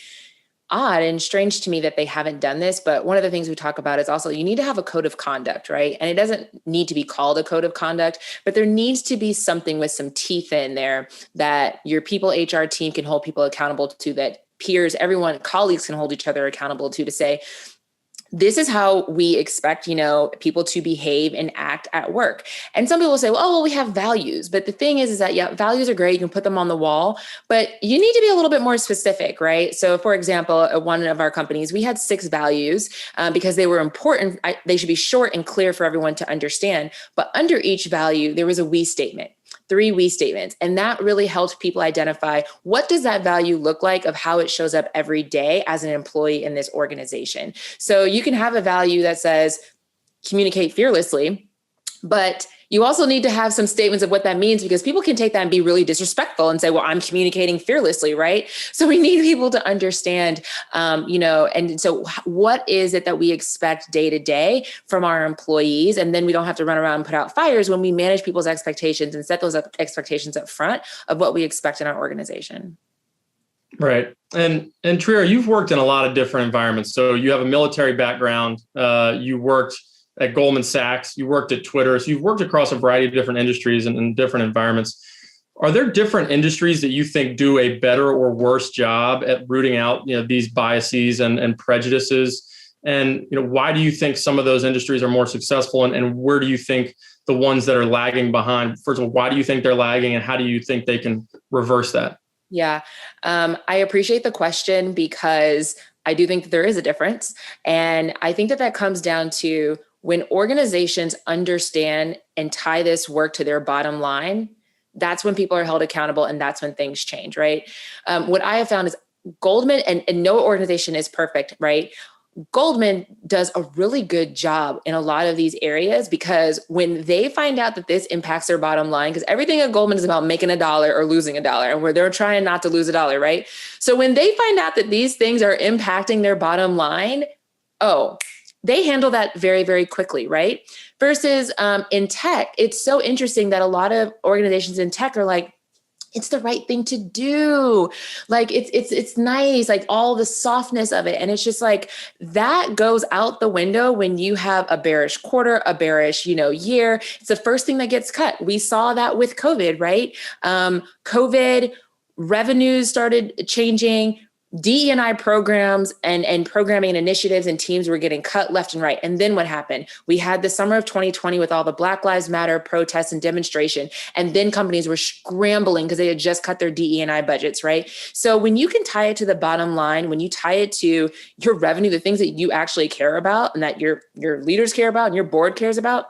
Speaker 4: odd and strange to me that they haven't done this. But one of the things we talk about is also you need to have a code of conduct, right? And it doesn't need to be called a code of conduct, but there needs to be something with some teeth in there that your people HR team can hold people accountable to, that peers, everyone, colleagues can hold each other accountable to say, this is how we expect, people to behave and act at work. And some people say, well, we have values. But the thing is that, yeah, values are great. You can put them on the wall, but you need to be a little bit more specific, right? So for example, at one of our companies, we had 6 values because they were important. They should be short and clear for everyone to understand. But under each value, there was a we statement. 3 we statements. And that really helps people identify what does that value look like of how it shows up every day as an employee in this organization. So you can have a value that says communicate fearlessly, but you also need to have some statements of what that means, because people can take that and be really disrespectful and say, well, I'm communicating fearlessly, right? So we need people to understand, and so what is it that we expect day to day from our employees? And then we don't have to run around and put out fires when we manage people's expectations and set those expectations up front of what we expect in our organization.
Speaker 1: Right. And Trier, you've worked in a lot of different environments. So you have a military background. You worked at Goldman Sachs, you worked at Twitter. So you've worked across a variety of different industries and different environments. Are there different industries that you think do a better or worse job at rooting out, these biases and prejudices? And, why do you think some of those industries are more successful? And where do you think the ones that are lagging behind, first of all, why do you think they're lagging and how do you think they can reverse that?
Speaker 4: Yeah, I appreciate the question, because I do think that there is a difference. And I think that comes down to when organizations understand and tie this work to their bottom line, that's when people are held accountable and that's when things change, right? What I have found is Goldman, and no organization is perfect, right? Goldman does a really good job in a lot of these areas, because when they find out that this impacts their bottom line, because everything at Goldman is about making $1 or losing $1, and where they're trying not to lose $1, right? So when they find out that these things are impacting their bottom line, they handle that very, very quickly, right? Versus in tech, it's so interesting that a lot of organizations in tech are like, it's the right thing to do. Like it's nice, like all the softness of it. And it's just like that goes out the window when you have a bearish quarter, a bearish, year. It's the first thing that gets cut. We saw that with COVID, right? COVID revenues started changing. DE&I programs and programming initiatives and teams were getting cut left and right. And then what happened? We had the summer of 2020 with all the Black Lives Matter protests and demonstration. And then companies were scrambling because they had just cut their DE&I budgets, right? So when you can tie it to the bottom line, when you tie it to your revenue, the things that you actually care about and that your leaders care about and your board cares about,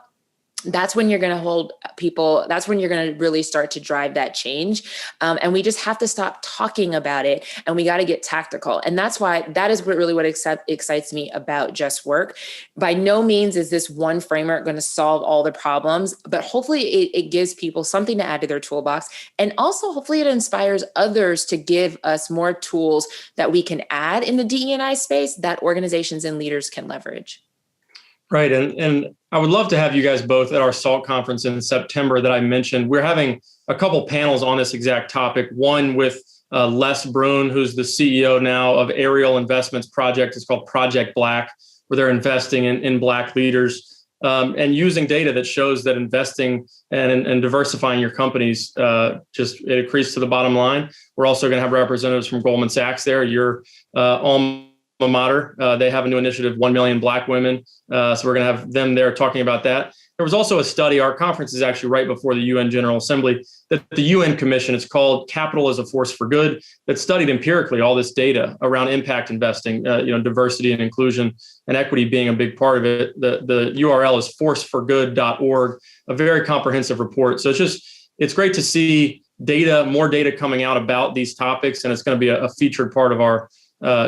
Speaker 4: that's when you're going to hold people. That's when you're going to really start to drive that change. And we just have to stop talking about it, and we got to get tactical. And that's why that is what excites me about Just Work. By no means is this one framework going to solve all the problems, but hopefully it gives people something to add to their toolbox. And also hopefully it inspires others to give us more tools that we can add in the DE&I space that organizations and leaders can leverage.
Speaker 1: Right. And I would love to have you guys both at our SALT conference in September that I mentioned. We're having a couple panels on this exact topic. One with Les Brun, who's the CEO now of Ariel Investments Project. It's called Project Black, where they're investing in Black leaders and using data that shows that investing and diversifying your companies just it accretes to the bottom line. We're also going to have representatives from Goldman Sachs there. Your alma mater. They have a new initiative, 1 million Black women. So we're going to have them there talking about that. There was also a study, our conference is actually right before the UN General Assembly, that the UN Commission, it's called Capital as a Force for Good, that studied empirically all this data around impact investing, diversity and inclusion and equity being a big part of it. The URL is forceforgood.org, a very comprehensive report. So it's great to see more data coming out about these topics, and it's going to be a featured part of our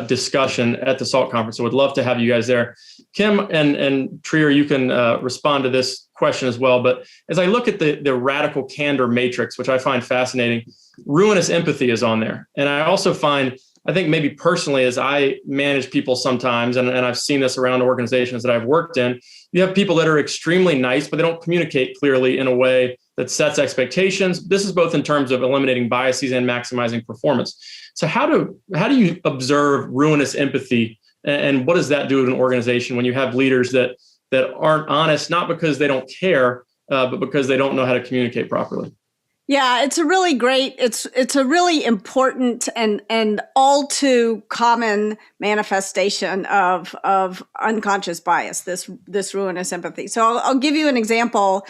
Speaker 1: discussion at the SALT conference. So would love to have you guys there. Kim and Trier, you can respond to this question as well. But as I look at the radical candor matrix, which I find fascinating, ruinous empathy is on there. And I also find, I think maybe personally, as I manage people sometimes, and I've seen this around organizations that I've worked in, you have people that are extremely nice, but they don't communicate clearly in a way that sets expectations. This is both in terms of eliminating biases and maximizing performance. So how do you observe ruinous empathy, and what does that do to an organization when you have leaders that aren't honest, not because they don't care, but because they don't know how to communicate properly?
Speaker 3: Yeah, it's a really great, it's a really important and all too common manifestation of unconscious bias, this ruinous empathy. So I'll give you an example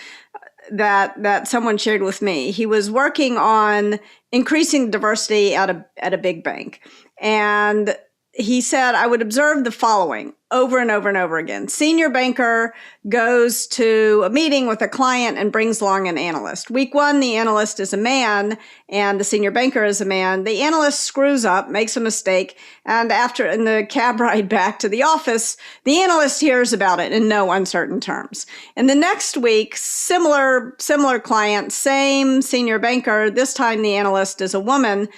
Speaker 3: that someone shared with me. He was working on increasing diversity at a big bank. And he said, I would observe the following over and over and over again. Senior banker goes to a meeting with a client and brings along an analyst. Week one, the analyst is a man and the senior banker is a man. The analyst screws up, makes a mistake, and in the cab ride back to the office, the analyst hears about it in no uncertain terms. And the next week, similar client, same senior banker, this time the analyst is a woman.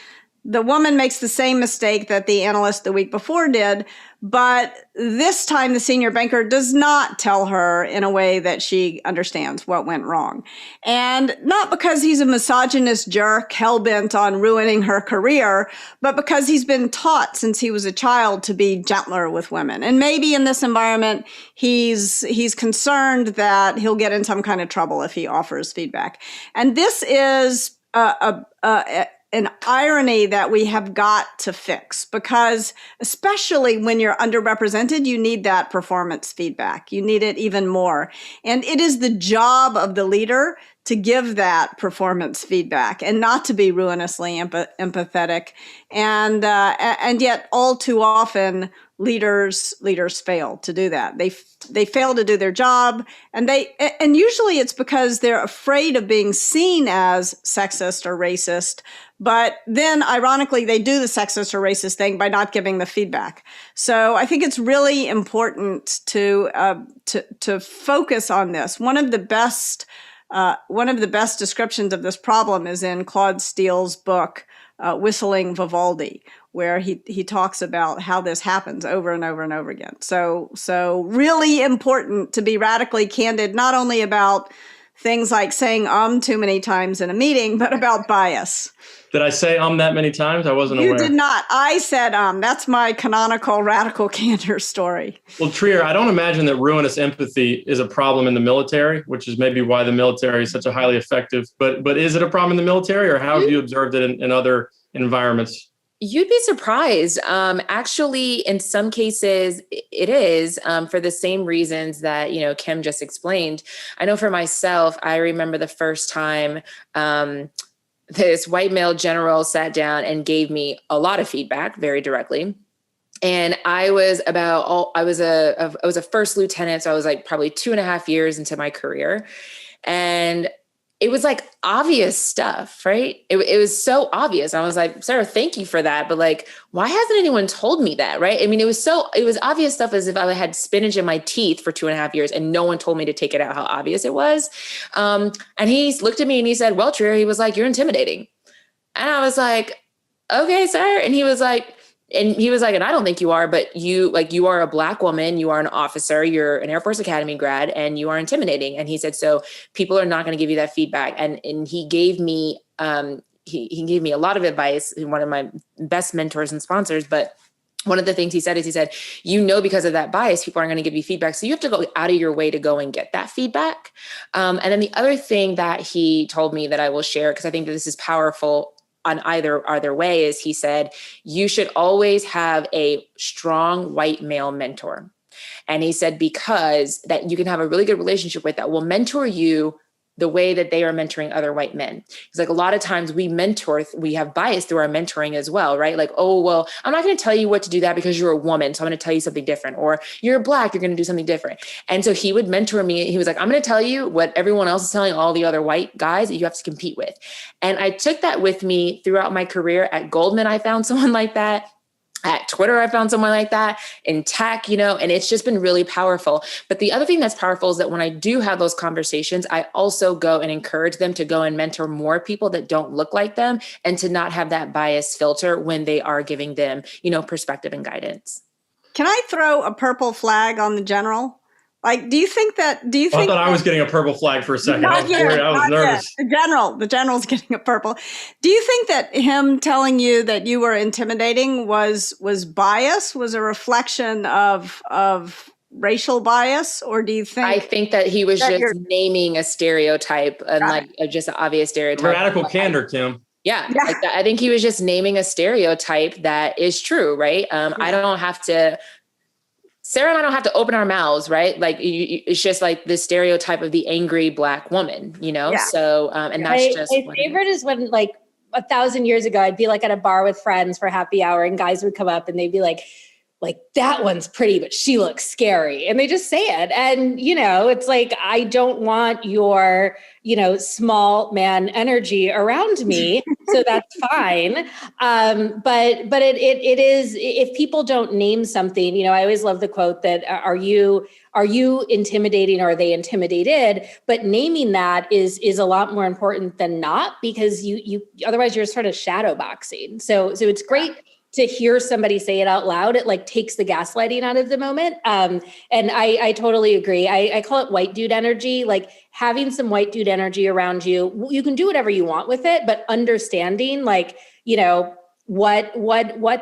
Speaker 3: The woman makes the same mistake that the analyst the week before did, but this time the senior banker does not tell her in a way that she understands what went wrong. And not because he's a misogynist jerk hell-bent on ruining her career, but because he's been taught since he was a child to be gentler with women. And maybe in this environment, he's concerned that he'll get in some kind of trouble if he offers feedback. And this is an irony that we have got to fix, because especially when you're underrepresented, you need that performance feedback. You need it even more. And it is the job of the leader to give that performance feedback and not to be ruinously empathetic. And yet all too often leaders fail to do that. They fail to do their job, and usually it's because they're afraid of being seen as sexist or racist. But then, ironically, they do the sexist or racist thing by not giving the feedback. So I think it's really important to focus on this. One of the best descriptions of this problem is in Claude Steele's book, Whistling Vivaldi, where he talks about how this happens over and over and over again. So really important to be radically candid, not only about things like saying too many times in a meeting, but about bias.
Speaker 1: Did I say that many times? I wasn't aware.
Speaker 3: You did not. I said That's my canonical radical candor story.
Speaker 1: Well, Trier, I don't imagine that ruinous empathy is a problem in the military, which is maybe why the military is such a highly effective. But is it a problem in the military, or how have you observed it in other environments?
Speaker 4: You'd be surprised. Actually, in some cases, it is for the same reasons that, Kim just explained. I know for myself, I remember the first time this white male general sat down and gave me a lot of feedback very directly. And I was a first lieutenant. So I was like probably 2.5 years into my career. And it was like obvious stuff, right? It was so obvious. I was like, Sarah, thank you for that. But like, why hasn't anyone told me that, right? I mean, it was obvious stuff as if I had spinach in my teeth for 2.5 years and no one told me to take it out, how obvious it was. And he looked at me and he said, well, Trier, he was like, you're intimidating. And I was like, okay, sir. And he was like, and I don't think you are, but you are a Black woman, you are an officer, you're an Air Force Academy grad, and you are intimidating. And he said, so people are not going to give you that feedback. And he gave me, he gave me a lot of advice, one of my best mentors and sponsors. But one of the things he said, because of that bias, people aren't going to give you feedback. So you have to go out of your way to go and get that feedback. And then the other thing that he told me that I will share, because I think that this is powerful on either way, is he said, you should always have a strong white male mentor. And he said, because that you can have a really good relationship with that will mentor you the way that they are mentoring other white men. It's like a lot of times we have bias through our mentoring as well, right? Like, oh, well, I'm not going to tell you what to do that because you're a woman. So I'm going to tell you something different. Or you're Black, you're going to do something different. And so he would mentor me. He was like, I'm going to tell you what everyone else is telling all the other white guys that you have to compete with. And I took that with me throughout my career. At Goldman, I found someone like that. At Twitter, I found someone like that. In tech, and it's just been really powerful. But the other thing that's powerful is that when I do have those conversations, I also go and encourage them to go and mentor more people that don't look like them and to not have that bias filter when they are giving them, perspective and guidance.
Speaker 3: Can I throw a purple flag on the general? Like, I
Speaker 1: thought I was getting a purple flag for a second. I was nervous.
Speaker 3: The general's getting a purple. Do you think that him telling you that you were intimidating was bias, was a reflection of racial bias, or do you think?
Speaker 4: I think that he was just naming a stereotype and just an obvious stereotype.
Speaker 1: Radical candor, Kim.
Speaker 4: Yeah. I think he was just naming a stereotype that is true, right? I don't have to. Sarah and I don't have to open our mouths, right? Like it's just like the stereotype of the angry Black woman, Yeah. So, and that's
Speaker 2: my favorite is when like 1,000 years ago, I'd be like at a bar with friends for happy hour and guys would come up and they'd be like that one's pretty, but she looks scary. And they just say it. And, it's like, I don't want your, small man energy around me. So that's fine. But it is, if people don't name something, I always love the quote that are you intimidating or are they intimidated? But naming that is a lot more important than not, because you otherwise you're sort of shadow boxing. So it's great to hear somebody say it out loud. It like takes the gaslighting out of the moment. And I totally agree. I call it white dude energy, like having some white dude energy around you. You can do whatever you want with it, but understanding what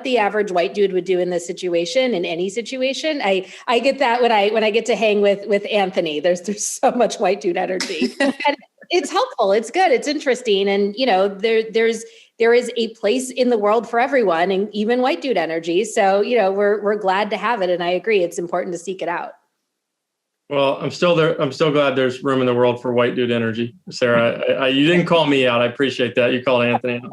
Speaker 2: the average white dude would do in this situation, in any situation. I get that when I get to hang with Anthony, there's so much white dude energy. And it's helpful. It's good. It's interesting. And, there is a place in the world for everyone, and even white dude energy. So, we're glad to have it. And I agree, it's important to seek it out.
Speaker 1: Well, I'm still glad there's room in the world for white dude energy. Sarah, you didn't call me out. I appreciate that. You called Anthony out.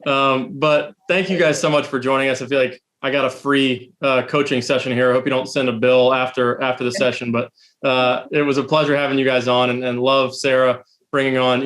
Speaker 1: So, but thank you guys so much for joining us. I feel like I got a free coaching session here. I hope you don't send a bill after the session, but it was a pleasure having you guys on, and love Sarah bringing on,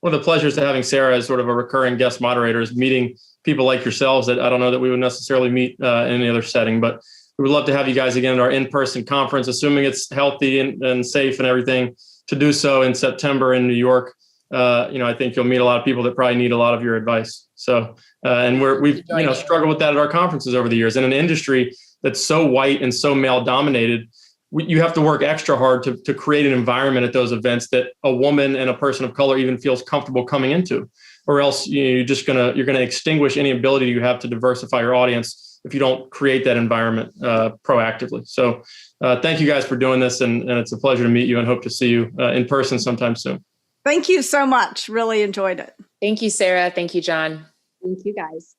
Speaker 1: one of the pleasures of having Sarah as sort of a recurring guest moderator is meeting people like yourselves that I don't know that we would necessarily meet in any other setting, but we would love to have you guys again at our in-person conference, assuming it's healthy and safe and everything, to do so in September in New York. I think you'll meet a lot of people that probably need a lot of your advice. So, and we've struggled with that at our conferences over the years in an industry that's so white and so male dominated. you have to work extra hard to create an environment at those events that a woman and a person of color even feels comfortable coming into, or else you're gonna extinguish any ability you have to diversify your audience if you don't create that environment proactively. So thank you guys for doing this, and it's a pleasure to meet you, and hope to see you in person sometime soon.
Speaker 3: Thank you so much. Really enjoyed it.
Speaker 4: Thank you, Sarah. Thank you, John.
Speaker 2: Thank you, guys.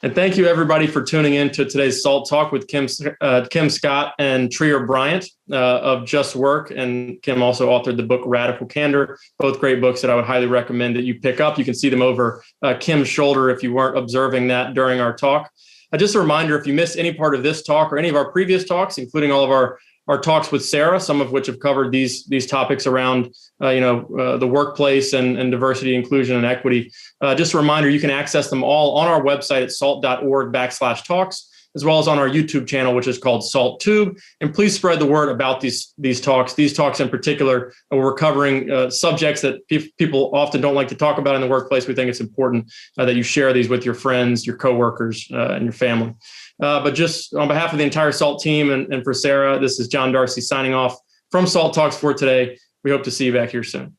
Speaker 1: And thank you, everybody, for tuning in to today's SALT Talk with Kim Scott and Trier Bryant of Just Work. And Kim also authored the book Radical Candor, both great books that I would highly recommend that you pick up. You can see them over Kim's shoulder if you weren't observing that during our talk. Just a reminder, if you missed any part of this talk or any of our previous talks, including all of our talks with Sarah, some of which have covered these topics around the workplace and diversity, inclusion, and equity. Just a reminder, you can access them all on our website at salt.org/talks, as well as on our YouTube channel, which is called SaltTube. And please spread the word about these talks. These talks in particular, we're covering subjects that people often don't like to talk about in the workplace. We think it's important that you share these with your friends, your coworkers, and your family. But just on behalf of the entire SALT team and for Sarah, this is John Darcy signing off from SALT Talks for today. We hope to see you back here soon.